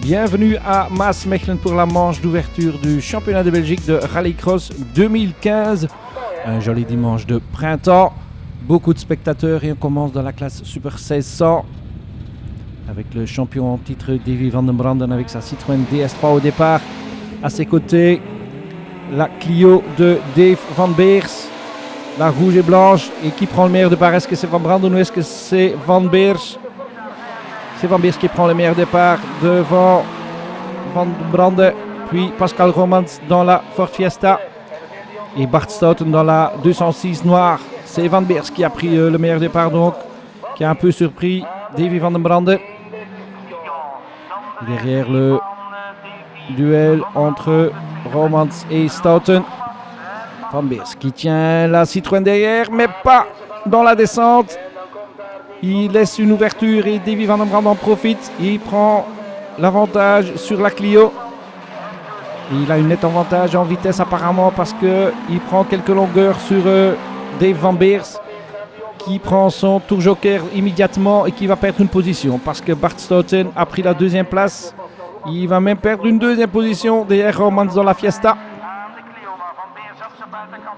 Bienvenue à Maasmechelen pour la manche d'ouverture du championnat de Belgique de Rallycross 2015. Un joli dimanche de printemps, beaucoup de spectateurs et on commence dans la classe Super 1600 avec le champion en titre Davy van den Branden avec sa Citroën DS3 au départ. À ses côtés, la Clio de Dave Van Beers, la rouge et blanche. Et qui prend le meilleur départ? Est-ce que c'est Van Branden ou est-ce que c'est Van Beers? C'est Van Beers qui prend le meilleur départ devant Van Branden. Puis Pascal Romans dans la Ford Fiesta. Et Bart Stouten dans la 206 noire. C'est Van Beers qui a pris le meilleur départ donc. Qui a un peu surpris Davy van den Branden. Derrière le duel entre Romans et Stouten. Van Beers qui tient la Citroën derrière, mais pas dans la descente. Il laisse une ouverture et Davy van den Branden en profite. Il prend l'avantage sur la Clio. Et il a un net avantage en vitesse apparemment parce qu'il prend quelques longueurs sur Dave Van Beers qui prend son tour joker immédiatement et qui va perdre une position parce que Bart Stouten a pris la deuxième place. Il va même perdre une deuxième position derrière Romans dans la Fiesta.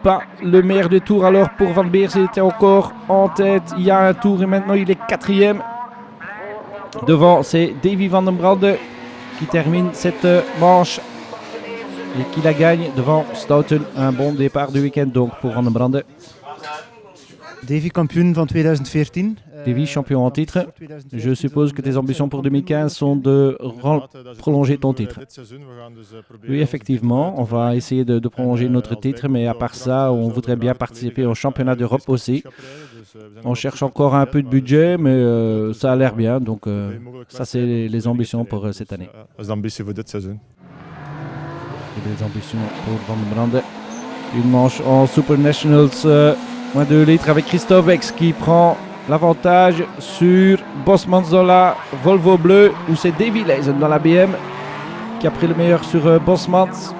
Pas le meilleur des tours alors pour Van Beers, il était encore en tête il y a un tour et maintenant il est quatrième. Devant c'est Davy van den Branden qui termine cette manche et qui la gagne devant Stouten. Un bon départ du week-end donc pour Van den Branden. Davy kampioen van 2014. Davy champion en titre. Je suppose que tes ambitions pour 2015 sont de prolonger ton titre. Oui, effectivement, on va essayer de prolonger notre titre, mais à part ça, on voudrait bien participer au championnat d'Europe aussi. On cherche encore un peu de budget, mais ça a l'air bien, donc ça c'est les ambitions pour cette année. Des ambitions pour cette saison. Des ambitions pour Van den Branden. Une manche en Super Nationals, moins 2 litres avec Christophe Bex qui prend l'avantage sur Bosmans dans la Volvo bleue ou c'est Davy Leisen dans la BM qui a pris le meilleur sur Bosmans.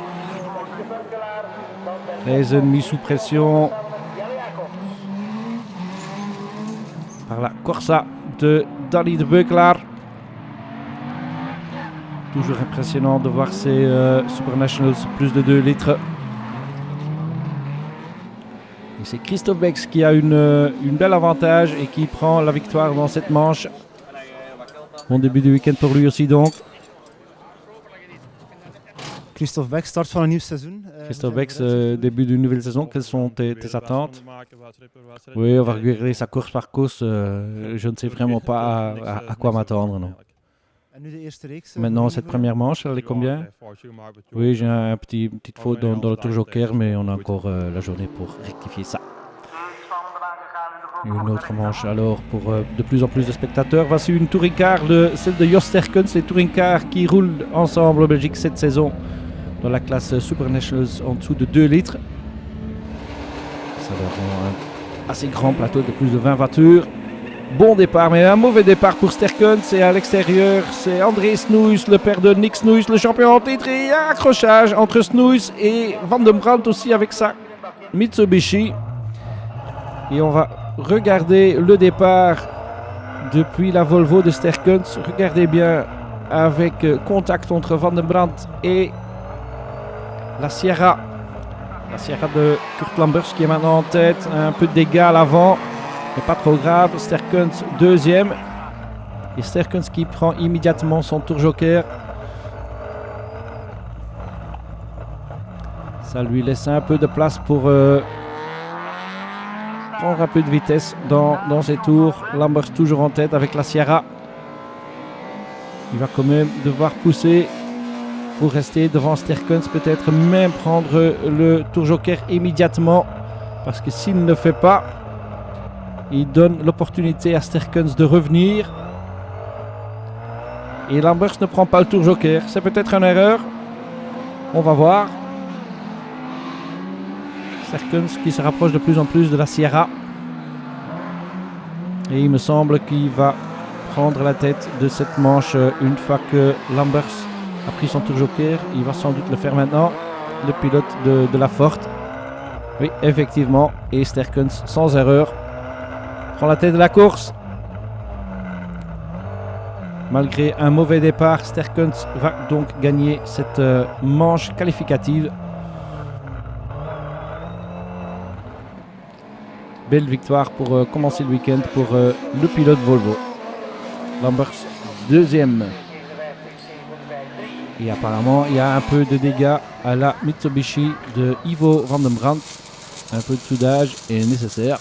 Leisen mis sous pression par la Corsa de Danny de Beukelaar. Toujours impressionnant de voir ces Super Nationals plus de 2 litres. Et c'est Christophe Bex qui a une belle avantage et qui prend la victoire dans cette manche. Bon début du week-end pour lui aussi donc. Christophe Bex, start van een nieuw seizoen. Christophe Bex, début d'une nouvelle saison, quelles sont tes attentes? Oui, on va regarder sa course par course. Je ne sais vraiment pas à quoi m'attendre. Non. Maintenant, cette première manche, elle est combien? Oui, j'ai une petite faute dans le tour joker, mais on a encore la journée pour rectifier ça. Une autre manche alors pour de plus en plus de spectateurs. Voici une touring car, celle de Jos Sterckens, les touring cars qui roulent ensemble en Belgique cette saison dans la classe Super Nationals en dessous de 2 litres. Ça leur rend un assez grand plateau de plus de 20 voitures. Bon départ, mais un mauvais départ pour Sterckens. Et à l'extérieur, c'est André Snoeis, le père de Nick Snoeis, le champion en titre. Et un accrochage entre Snoeis et Van den Branden aussi avec sa Mitsubishi. Et on va regarder le départ depuis la Volvo de Sterckens. Regardez bien avec contact entre Van den Branden et la Sierra. La Sierra de Kurt Lambers qui est maintenant en tête. Un peu de dégâts à l'avant. Mais pas trop grave, Sterckens deuxième. Et Sterckens qui prend immédiatement son tour joker. Ça lui laisse un peu de place pour prendre un peu de vitesse dans ses tours. Lambers toujours en tête avec la Sierra. Il va quand même devoir pousser pour rester devant Sterckens. Peut-être même prendre le tour joker immédiatement. Parce que s'il ne le fait pas, il donne l'opportunité à Sterckens de revenir. Et Lambers ne prend pas le tour joker. C'est peut-être une erreur. On va voir. Sterckens qui se rapproche de plus en plus de la Sierra. Et il me semble qu'il va prendre la tête de cette manche une fois que Lambers a pris son tour joker. Il va sans doute le faire maintenant. Le pilote de la Ford. Oui, effectivement. Et Sterckens sans erreur prend la tête de la course. Malgré un mauvais départ, Sterckens va donc gagner cette manche qualificative. Belle victoire pour commencer le week-end pour le pilote Volvo. Lambers deuxième. Et apparemment, il y a un peu de dégâts à la Mitsubishi de Ivo van den Brandt. Un peu de soudage est nécessaire.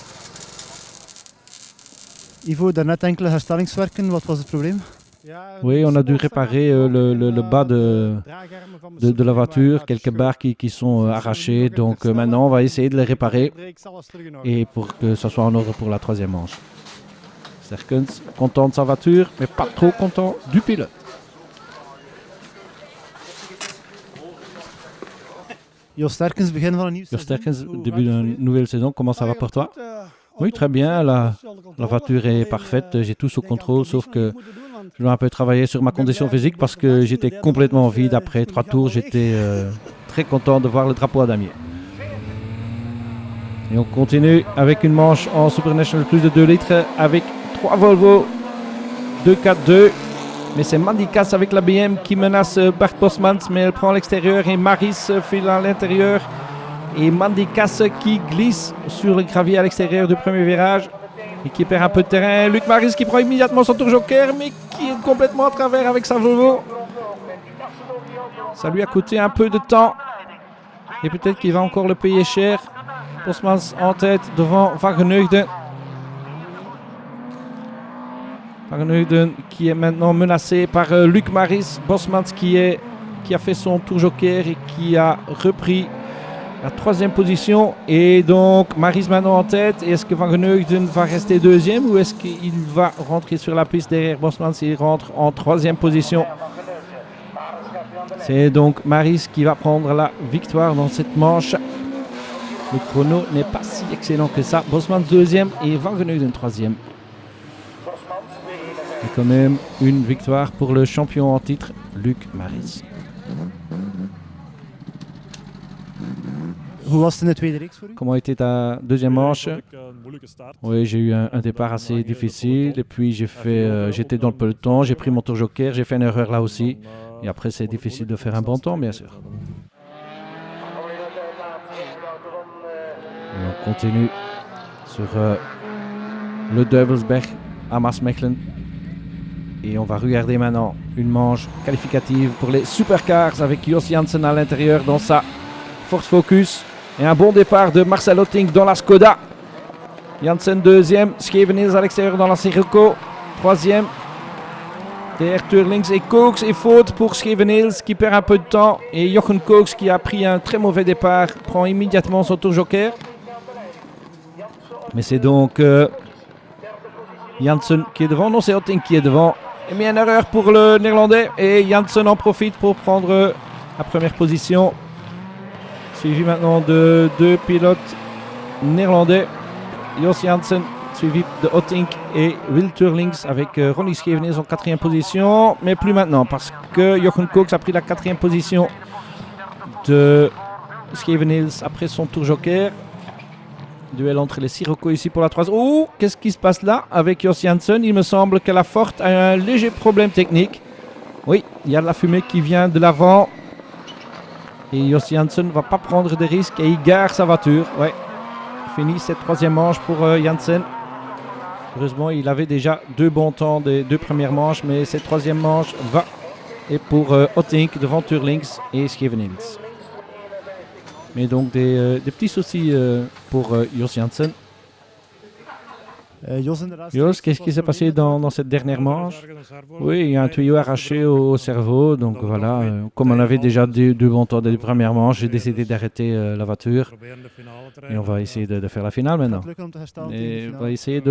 Ivo, daarnet enkele herstellingswerken. Wat was het probleem? Oui, on a dû réparer le bas de la voiture, quelques barres qui sont arrachées. Donc maintenant, on va essayer de les réparer et pour que ça soit en ordre pour la troisième manche. Sterckens, content de sa voiture, mais pas trop content du pilote. Jos Sterckens, begin van een nieuw Jos seizoen. Sterckens, début d'une nouvelle saison, comment ça va pour toi? Oui, très bien. La voiture est parfaite. J'ai tout sous contrôle, sauf que je dois un peu travailler sur ma condition physique parce que j'étais complètement vide après 3 tours. J'étais très content de voir le drapeau à damier. Et on continue avec une manche en Super National plus de 2 litres avec 3 Volvo 2-4-2. Mais c'est Mandikas avec la BM qui menace Bart Bosmans, mais elle prend l'extérieur et Maris file à l'intérieur. Et Mandikas qui glisse sur le gravier à l'extérieur du premier virage et qui perd un peu de terrain. Luc Maris qui prend immédiatement son tour joker, mais qui est complètement à travers avec sa Volvo. Ça lui a coûté un peu de temps et peut-être qu'il va encore le payer cher. Bosmans en tête devant Van Geneugden. Van Geneugden qui est maintenant menacé par Luc Maris. Bosmans qui a fait son tour joker et qui a repris la 3e position. Et donc Maris maintenant en tête. Est-ce que Van Geneugden va rester 2e ou est-ce qu'il va rentrer sur la piste derrière Bosmans et il rentre en 3e position? C'est donc Maris qui va prendre la victoire dans cette manche. Le chrono n'est pas si excellent que ça. Bosmans 2e et Van Geneugden 3e. Et quand même une victoire pour le champion en titre, Luc Maris. Hoe was het in de tweede reeks voor u? Comment était ta deuxième manche? Oui, j'ai eu un départ assez difficile et puis j'étais dans le peloton, j'ai pris mon tour joker, j'ai fait une erreur là aussi. Et après c'est difficile de faire un bon temps, bien sûr. Et on continue sur le Duivelsberg à Maasmechelen. Et on va regarder maintenant une manche qualificative pour les supercars avec Jos Janssen à l'intérieur dans sa Ford Focus. Et un bon départ de Marcel Otting dans la Skoda. Janssen 2e, Schevenils à l'extérieur dans la Sirocco 3e. Derrière Turlings et Cox et faute pour Schevenils qui perd un peu de temps. Et Jochen Cox qui a pris un très mauvais départ prend immédiatement son tour joker. Mais c'est donc Janssen qui est devant. Non, c'est Otting qui est devant. Et mis une erreur pour le Néerlandais. Et Janssen en profite pour prendre la première position. Suivi maintenant de 2 pilotes néerlandais. Jos Janssen, suivi de Otting et Will Turlings avec Ronnie Schevenils en 4e position. Mais plus maintenant parce que Jochen Cox a pris la 4e position de Schevenils après son tour joker. Duel entre les Sirocco ici pour la 3e. Oh, qu'est-ce qui se passe là avec Jos Janssen? Il me semble que la Ford a un léger problème technique. Oui, il y a de la fumée qui vient de l'avant. Et Jos Janssen ne va pas prendre de risques et il gare sa voiture. Ouais, fini cette 3e manche pour Janssen. Heureusement, il avait déjà 2 bons temps des 2 premières manches, mais cette 3e manche va et pour Otting devant Turlings et Schevenils. Mais donc des petits soucis pour Jos Janssen. Jos, qu'est-ce qui s'est passé dans cette dernière manche? Oui, il y a un tuyau arraché au cerveau. Donc voilà, comme on avait déjà 2 bons temps des premières manches, j'ai décidé d'arrêter la voiture. Et on va essayer de faire la finale maintenant. Et on va essayer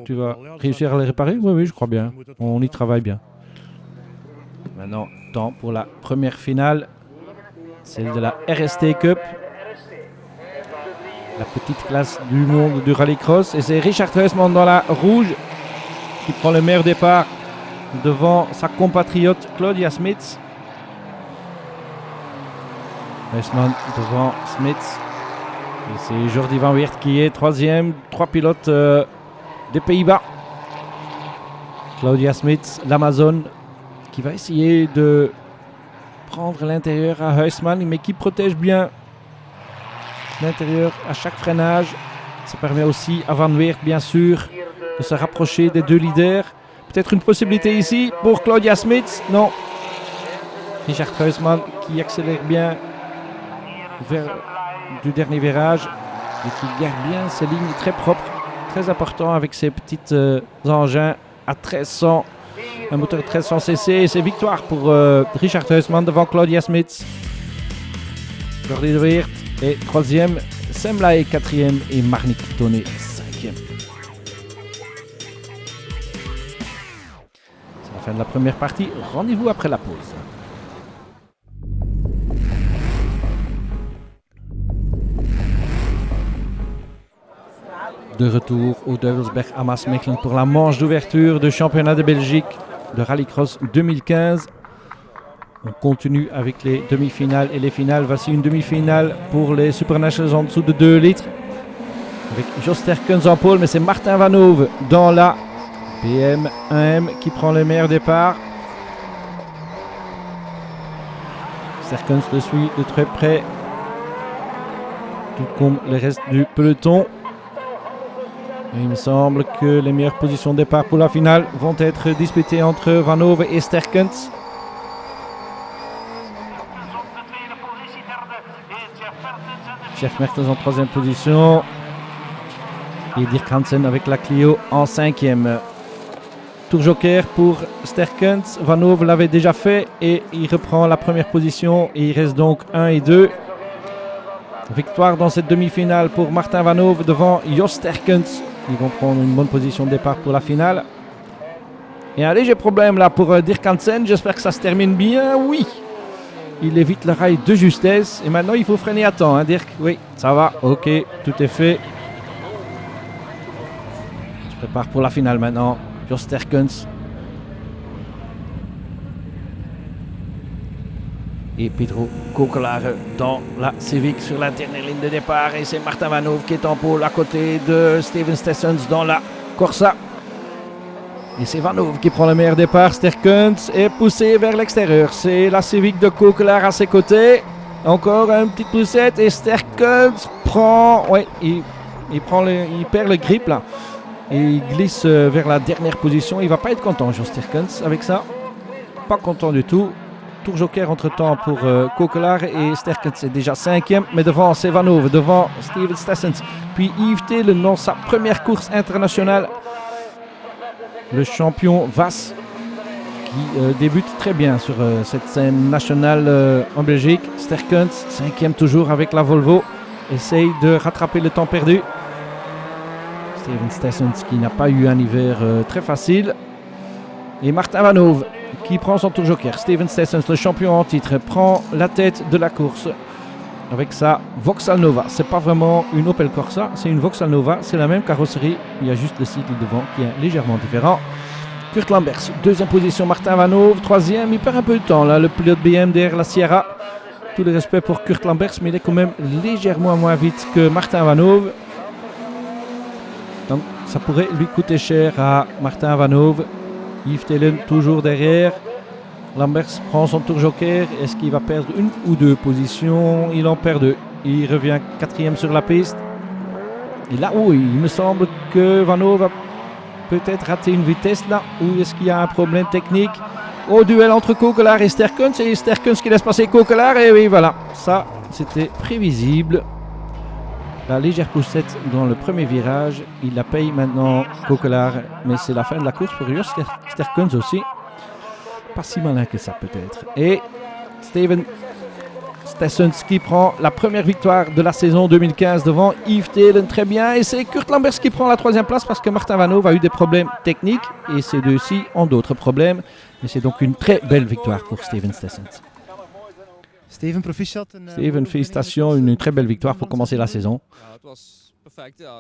tu vas réussir à le réparer? Oui, je crois bien. On y travaille bien. Maintenant, temps pour la première finale. Celle de la RST Cup. La petite classe du monde du rallycross. Et c'est Richard Huisman dans la rouge qui prend le meilleur départ devant sa compatriote Claudia Smits. Huisman devant Smits. Et c'est Jordi Van Weert qui est 3e. 3 pilotes des Pays-Bas. Claudia Smits, l'Amazon, qui va essayer de prendre l'intérieur à Huisman, mais qui protège bien l'intérieur à chaque freinage. Ça permet aussi à Van Weert, bien sûr, de se rapprocher des deux leaders. Peut-être une possibilité ici pour Claudia Smits. Non. Richard Huisman qui accélère bien vers du dernier virage et qui garde bien ses lignes très propres. Très important avec ses petits engins à 1300. Un moteur 1300 cc. Et c'est victoire pour Richard Huisman devant Claudia Smits. Jordi de Weert est troisième. Semla est quatrième et Marnik Tonnet cinquième. C'est la fin de la première partie. Rendez-vous après la pause. De retour au Duivelsberg à Maasmechelen pour la manche d'ouverture du championnat de Belgique de Rallycross 2015. On continue avec les demi-finales et les finales. Voici une demi-finale pour les Supernationals en dessous de 2 litres. Avec Jos Sterckens en pôle, mais c'est Martin Vanhove dans la PM1M qui prend le meilleur départ. Sterckens le suit de très près, tout comme le reste du peloton. Et il me semble que les meilleures positions de départ pour la finale vont être disputées entre Vanhove et Sterckens. Chef Mertens en troisième position. Et Dirk Hansen avec la Clio en cinquième. Tour joker pour Sterckens. Vanhove l'avait déjà fait et il reprend la première position. Et il reste donc 1 et 2. Victoire dans cette demi-finale pour Martin Vanhove devant Jos Sterckens. Ils vont prendre une bonne position de départ pour la finale. Et un léger problème là pour Dirk Hansen. J'espère que ça se termine bien. Oui! Il évite le rail de justesse. Et maintenant, il faut freiner à temps, hein, Dirk? Oui, ça va. Ok, tout est fait. Je prépare pour la finale maintenant. Jos Sterckens. Et Pedro Kokelare dans la Civic sur la dernière ligne de départ. Et c'est Martin Vanhove qui est en pôle à côté de Steven Stessens dans la Corsa. Et c'est Vanhove qui prend le meilleur départ. Sterckens est poussé vers l'extérieur. C'est la Civic de Kokelare à ses côtés. Encore une petite poussette et Sterckens prend... Ouais, il perd le grip là. Et il glisse vers la dernière position. Il ne va pas être content, Jos Sterckens, avec ça. Pas content du tout. Tour joker entre-temps pour Kokelare et Sterckens est déjà cinquième. Mais devant, c'est Vanhove, devant Steven Stessens. Puis Yves Thelen dans sa première course internationale. Le champion Vas qui débute très bien sur cette scène nationale en Belgique. Sterckens, cinquième toujours avec la Volvo, essaye de rattraper le temps perdu. Steven Stessens qui n'a pas eu un hiver très facile. Et Martin Vanhove qui prend son tour joker. Steven Stessens, le champion en titre, prend la tête de la course. Avec sa Vauxhall Nova. C'est pas vraiment une Opel Corsa, c'est une Vauxhall Nova. C'est la même carrosserie, il y a juste le cycle devant qui est légèrement différent. Kurt Lamberts, deuxième position. Martin Vanhove, troisième. Il perd un peu de temps là, le pilote BM derrière la Sierra. Tout le respect pour Kurt Lamberts, mais il est quand même légèrement moins vite que Martin Vanhove. Donc ça pourrait lui coûter cher à Martin Vanhove. Yves Thelen toujours derrière. Lamberts prend son tour joker. Est-ce qu'il va perdre une ou deux positions? Il en perd deux. Il revient quatrième sur la piste. Et là, oui, il me semble que Vanhove va peut-être rater une vitesse là. Ou est-ce qu'il y a un problème technique? Au duel entre Kokelare et Sterckens. Et Sterckens qui laisse passer Kokelare. Et oui, voilà. Ça, c'était prévisible. La légère poussette dans le premier virage. Il la paye maintenant, Kokelare. Mais c'est la fin de la course pour Jos Sterckens aussi. Pas si malin que ça peut-être. Et Steven Stessens qui prend la première victoire de la saison 2015 devant Yves Thelen. Très bien. Et c'est Kurt Lamberts qui prend la troisième place parce que Martin Vanhove a eu des problèmes techniques. Et ces deux-ci ont d'autres problèmes. Et c'est donc une très belle victoire pour Steven Stessens. Steven, proficiat. Steven, félicitations. Une très belle victoire pour commencer la saison.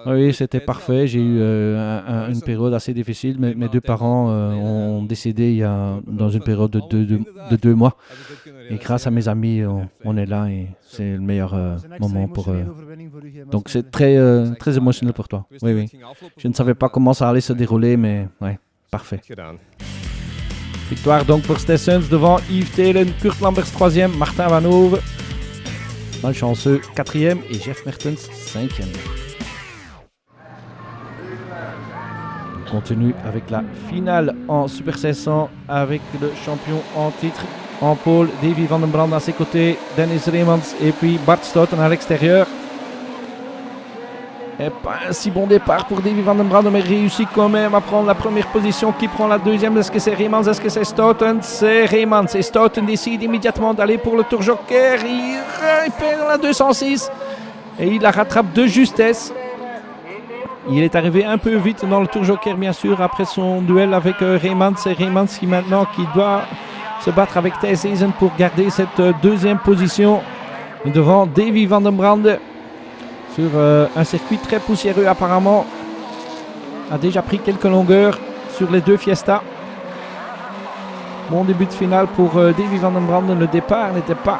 Oui, c'était parfait. J'ai eu une période assez difficile. Mes deux parents ont décédé dans une période de 2 mois. Et grâce à mes amis, on est là et c'est le meilleur moment pour eux. Donc c'est très, très émotionnel pour toi. Oui, oui. Je ne savais pas comment ça allait se dérouler, mais ouais, parfait. Victoire donc pour Stessens devant Yves Telen, Kurt Lamberts 3e, Martin Van Hove, malchanceux 4e et Jeff Mertens 5e. On continue avec la finale en Super 500 avec le champion en titre en pôle, Davy Van den Brande à ses côtés, Dennis Reemans et puis Bart Stoeten à l'extérieur. Et pas un si bon départ pour Davy Van den Brande, mais réussit quand même à prendre la première position. Qui prend la deuxième? Est-ce que c'est Reemans? Est-ce que c'est Stoeten? C'est Reemans. Et Stoeten décide immédiatement d'aller pour le tour joker. Il perd la 206 et il la rattrape de justesse. Il est arrivé un peu vite dans le tour joker, bien sûr, après son duel avec Reemans. C'est Reemans qui maintenant qui doit se battre avec Thijs Heesen pour garder cette deuxième position devant Davy Van den Brande sur un circuit très poussiéreux apparemment. A déjà pris quelques longueurs sur les deux Fiesta. Bon début de finale pour Davy Van den Brande. Le départ n'était pas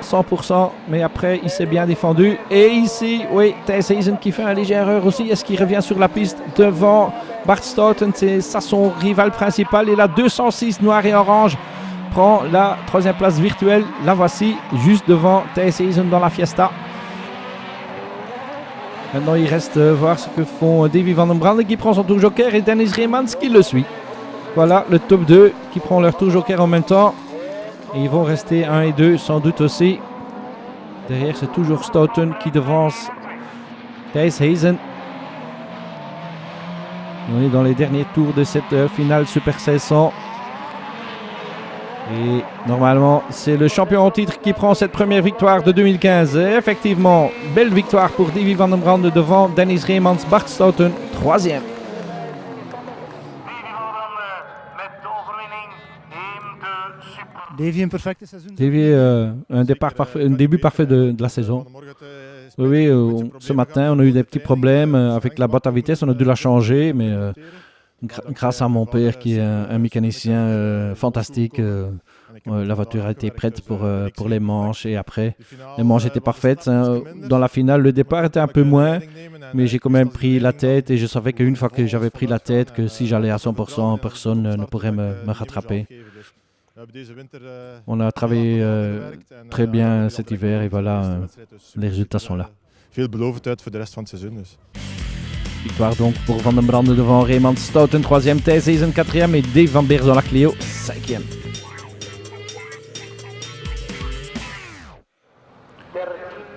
100%, mais après il s'est bien défendu. Et ici, oui, Thijs Heesen qui fait une légère erreur aussi. Est-ce qu'il revient sur la piste devant Bart Stoeten? C'est ça son rival principal. Et la 206 noir et orange prend la troisième place virtuelle. La voici juste devant Thijs Heesen dans la Fiesta. Maintenant il reste voir ce que font Davy Van den Brande qui prend son tour joker et Dennis Reemans qui le suit. Voilà le top 2 qui prend leur tour joker en même temps. Et ils vont rester 1 et 2 sans doute aussi. Derrière c'est toujours Stoeten qui devance Thijs Heesen. On est dans les derniers tours de cette finale Super 500. Et normalement c'est le champion en titre qui prend cette première victoire de 2015. Et effectivement, belle victoire pour Davy Van den Brande devant Dennis Reemans, Bart Stoeten 3e. Davy een perfecte seizoen. Davy, un début parfait de la saison. Oui, ce matin on a eu des petits problèmes avec la boîte à vitesse, on a dû la changer, mais grâce à mon père qui est un mécanicien fantastique, la voiture a été prête pour les manches et après les manches étaient parfaites. Dans la finale, le départ était un peu moins, mais j'ai quand même pris la tête et je savais qu'une fois que j'avais pris la tête, que si j'allais à 100%, personne ne pourrait me rattraper. On a travaillé très bien cet hiver et voilà, les résultats sont là. Victoire donc pour Van den Brande devant Reemans, Stoeten 3e, Thijs Heesen 4e et Dave Van Beers dans la Clio 5e.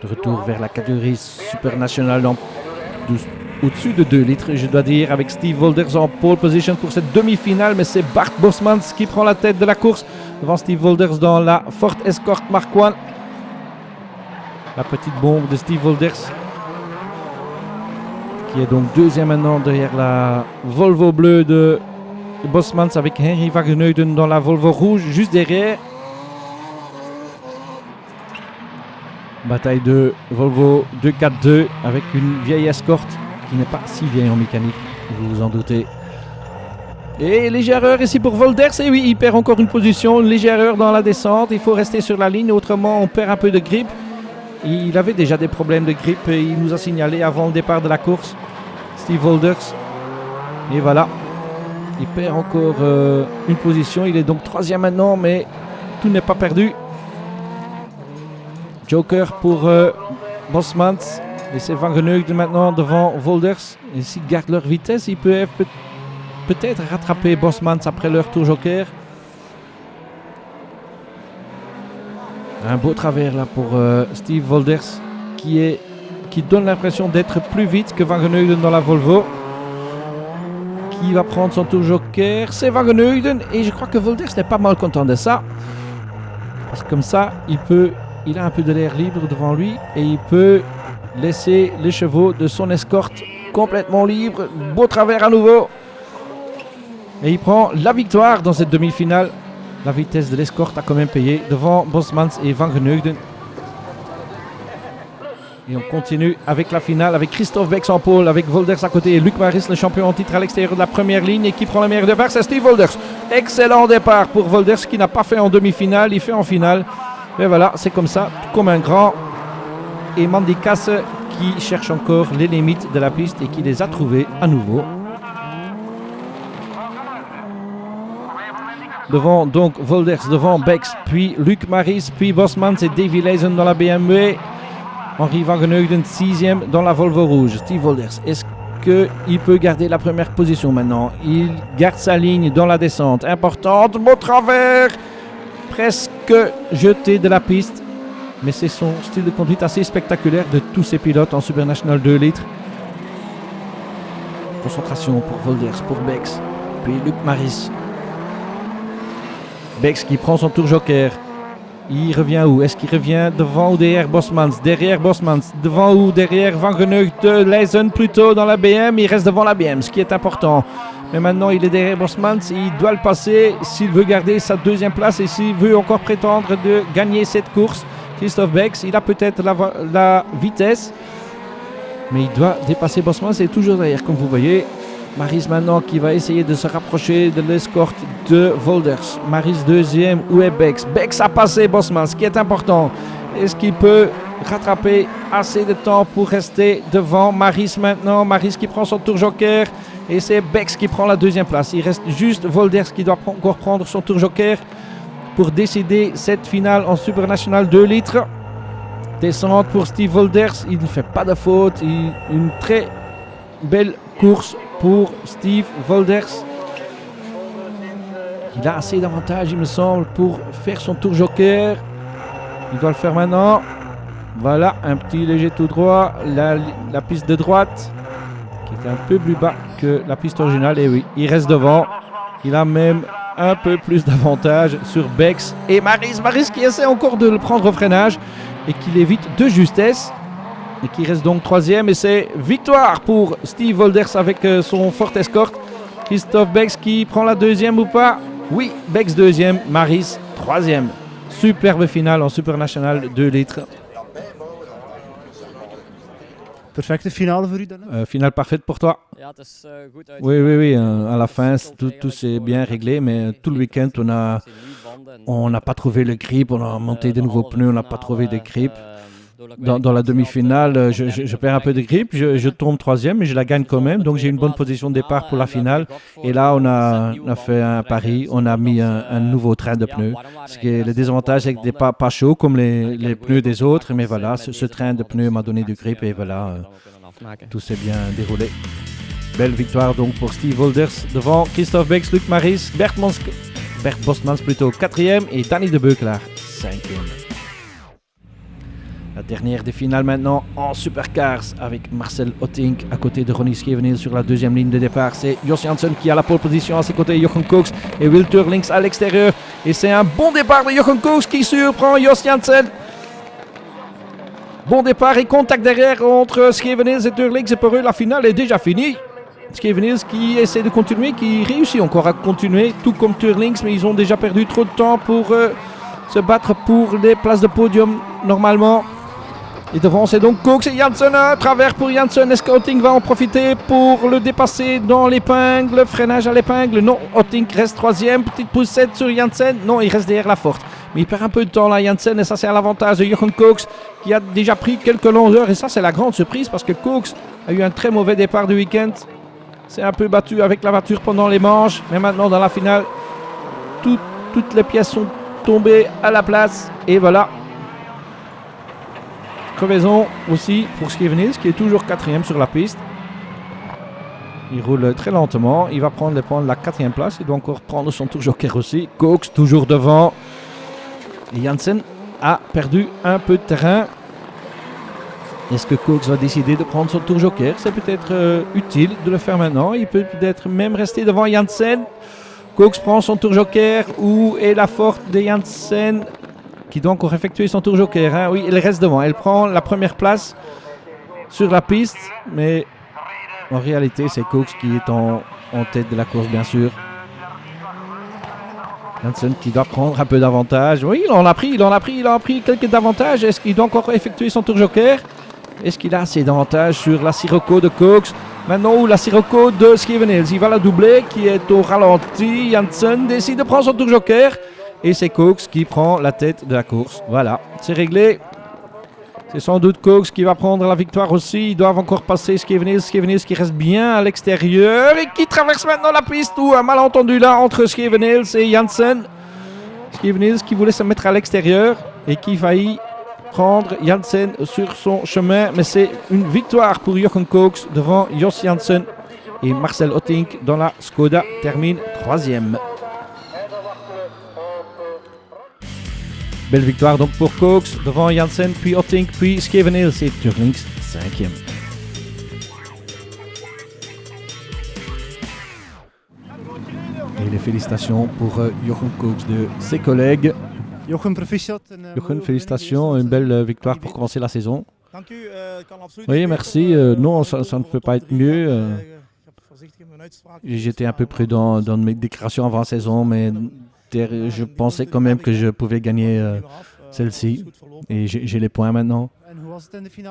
De retour vers la catégorie Super Nationale au-dessus de 2 litres, je dois dire, avec Steve Wolders en pole position pour cette demi-finale, mais c'est Bart Bosmans qui prend la tête de la course devant Steve Wolders dans la Ford Escort Mark I. La petite bombe de Steve Wolders qui est donc deuxième maintenant derrière la Volvo bleue de Bosmans avec Henry Wagenheuden dans la Volvo rouge juste derrière. Bataille de Volvo 242 avec une vieille Escort qui n'est pas si vieille en mécanique, vous vous en doutez. Et légère erreur ici pour Wolders, et oui, il perd encore une position, une légère erreur dans la descente, il faut rester sur la ligne, autrement on perd un peu de grip. Il avait déjà des problèmes de grip et il nous a signalé avant le départ de la course, Steve Wolders. Et voilà, il perd encore une position, il est donc 3e maintenant, mais tout n'est pas perdu. Joker pour Bosmans. Et c'est Wagenheuden maintenant devant Wolders. Et s'ils gardent leur vitesse, ils peuvent peut-être rattraper Bosmans après leur tour joker. Un beau travers là pour Steve Wolders qui donne l'impression d'être plus vite que Wagenheuden dans la Volvo. Qui va prendre son tour joker? C'est Wagenheuden. Et je crois que Wolders n'est pas mal content de ça. Parce que comme ça, il a un peu de l'air libre devant lui et il peut laisser les chevaux de son escorte complètement libres. Beau travers à nouveau. Et il prend la victoire dans cette demi-finale. La vitesse de l'escorte a quand même payé devant Bosmans et Wagenheuden. Et on continue avec la finale avec Christophe Bex en pôle, avec Wolders à côté et Luc Maris, le champion en titre à l'extérieur de la première ligne. Et qui prend le meilleur départ? C'est Steve Wolders. Excellent départ pour Wolders qui n'a pas fait en demi-finale, il fait en finale. Et voilà, c'est comme ça, comme un grand. Et Mandy Casse qui cherche encore les limites de la piste et qui les a trouvées à nouveau. Devant donc Volders, devant Bex, puis Luc Maris, puis Bosmans et Davy Leisen dans la BMW. Henri Vangenheugden 6e dans la Volvo rouge. Steve Volders, est-ce qu'il peut garder la première position maintenant? Il garde sa ligne dans la descente. Importante, beau travers, presque jeté de la piste. Mais c'est son style de conduite assez spectaculaire de tous ces pilotes en Super National 2 litres. Concentration pour Volders, pour Bex, puis Luc Maris. Bex qui prend son tour joker. Il revient où? Est-ce qu'il revient devant ou derrière Bosmans? Derrière Bosmans. Devant ou derrière Vangenheugden, Leisen plutôt dans la BM. Il reste devant la BM, ce qui est important. Mais maintenant, il est derrière Bosmans. Il doit le passer s'il veut garder sa deuxième place et s'il veut encore prétendre de gagner cette course. Christophe Bex, il a peut-être la vitesse. Mais il doit dépasser Bosmans. C'est toujours derrière, comme vous voyez. Maris maintenant qui va essayer de se rapprocher de l'escorte de Volders. Maris deuxième, où est Bex? Bex a passé Bosmans, ce qui est important. Est-ce qu'il peut rattraper assez de temps pour rester devant Maris maintenant? Maris qui prend son tour joker et c'est Bex qui prend la deuxième place. Il reste juste Volders qui doit encore prendre son tour joker pour décider cette finale en Super National 2 litres. Descente pour Steve Volders, il ne fait pas de faute. Une très belle course pour Steve Volders. Il a assez d'avantages, il me semble, pour faire son tour joker. Il doit le faire maintenant. Voilà, un petit léger tout droit. La piste de droite, qui est un peu plus bas que la piste originale. Et oui, il reste devant. Il a même un peu plus d'avantages sur Bex et Maris. Maris qui essaie encore de le prendre au freinage et qui l'évite de justesse. Et qui reste donc troisième. Et c'est victoire pour Steve Volders avec son Ford Escort. Christophe Bex qui prend la deuxième ou pas? Oui, Bex deuxième, Maris troisième. Superbe finale en Super National 2 litres. Perfecte finale voor u dan? Finale parfaite pour toi. Oui. À la fin, tout s'est bien réglé, mais tout le week-end, on n'a pas trouvé le grip. On a monté de nouveaux pneus, on n'a pas trouvé de grip. Dans la demi-finale, je perds un peu de grip, je tombe troisième, mais je la gagne quand même. Donc j'ai une bonne position de départ pour la finale. Et là, on a fait un pari, on a mis un nouveau train de pneus. Le désavantage, c'est que n'est pas chaud comme les pneus des autres. Mais voilà, ce train de pneus m'a donné du grip et voilà, tout s'est bien déroulé. Belle victoire donc pour Steve Volders devant Christophe Bex, Luc Maris, Bert Bosmans plutôt 4e et Danny de Beukelaar 5e. La dernière des finales maintenant en Supercars avec Marcel Ottink à côté de Ronnie Scheveneel sur la deuxième ligne de départ. C'est Jos Janssen qui a la pole position à ses côtés, Jochen Koks et Will Turlings à l'extérieur. Et c'est un bon départ de Jochen Koks qui surprend Jos Janssen. Bon départ et contact derrière entre Scheveneel et Turlings. Et pour eux, la finale est déjà finie. Scheveneel qui essaie de continuer, qui réussit encore à continuer, tout comme Turlings, mais ils ont déjà perdu trop de temps pour se battre pour les places de podium normalement. Et devant, c'est donc Koks et Janssen. À travers pour Janssen. Est-ce qu'Ottink va en profiter pour le dépasser dans l'épingle? Freinage à l'épingle. Non, Ottink reste troisième. Petite poussette sur Janssen. Non, il reste derrière la forte. Mais il perd un peu de temps là, Janssen. Et ça, c'est à l'avantage de Jochen Koks qui a déjà pris quelques longueurs. Et ça, c'est la grande surprise parce que Koks a eu un très mauvais départ du week-end. C'est un peu battu avec la voiture pendant les manches. Mais maintenant, dans la finale, toutes les pièces sont tombées à la place. Et voilà. Crevaison aussi pour Scheveneel qui est toujours 4e sur la piste. Il roule très lentement. Il va prendre les points de la 4e place. Il doit encore prendre son tour joker aussi. Koks toujours devant. Et Janssen a perdu un peu de terrain. Est-ce que Koks va décider de prendre son tour joker? C'est peut-être utile de le faire maintenant. Il peut peut-être même rester devant Janssen. Koks prend son tour joker. Où est la forte de Janssen? Qui doit encore effectuer son tour joker. Hein. Oui, elle reste devant. Elle prend la première place sur la piste. Mais en réalité, c'est Koks qui est en tête de la course, bien sûr. Janssen qui doit prendre un peu d'avantage. Oui, il en a pris quelques avantages. Est-ce qu'il doit encore effectuer son tour joker? Est-ce qu'il a assez d'avantages sur la Sirocco de Koks? Maintenant, où la Sirocco de Scheveneel. Il va la doubler, qui est au ralenti. Janssen décide de prendre son tour joker. Et c'est Koks qui prend la tête de la course. Voilà, c'est réglé. C'est sans doute Cox qui va prendre la victoire aussi. Ils doivent encore passer Scheveningen qui reste bien à l'extérieur et qui traverse maintenant la piste. Ou un malentendu là entre Scheveningen et Janssen. Scheveningen qui voulait se mettre à l'extérieur et qui faillit prendre Janssen sur son chemin. Mais c'est une victoire pour Jochen Cox devant Jos Janssen. Et Marcel Ottink dans la Skoda termine 3e. Belle victoire donc pour Cox devant Janssen, puis Ottink, puis Scheveningen et Turlings 5e. Et les félicitations pour Jochen Cox de ses collègues. Jochen, proficiat. Jochen, félicitations, une belle victoire pour commencer la saison. Oui, merci. Non, ça ne peut pas être mieux. J'étais un peu prudent dans mes déclarations avant la saison, mais je pensais quand même que je pouvais gagner celle-ci. Et j'ai les points maintenant.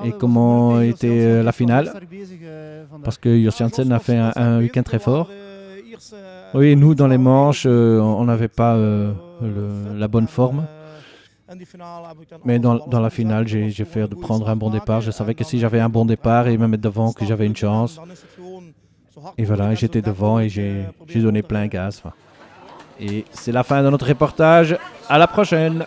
Et comment était la finale? Parce que Jos Janssen a fait un week-end très fort. Oui, nous, dans les manches, on n'avait pas la bonne forme. Mais dans la finale, j'ai fait de prendre un bon départ. Je savais que si j'avais un bon départ et me mettre devant, que j'avais une chance. Et voilà, j'étais devant et j'ai donné plein gaz. Et c'est la fin de notre reportage. À la prochaine!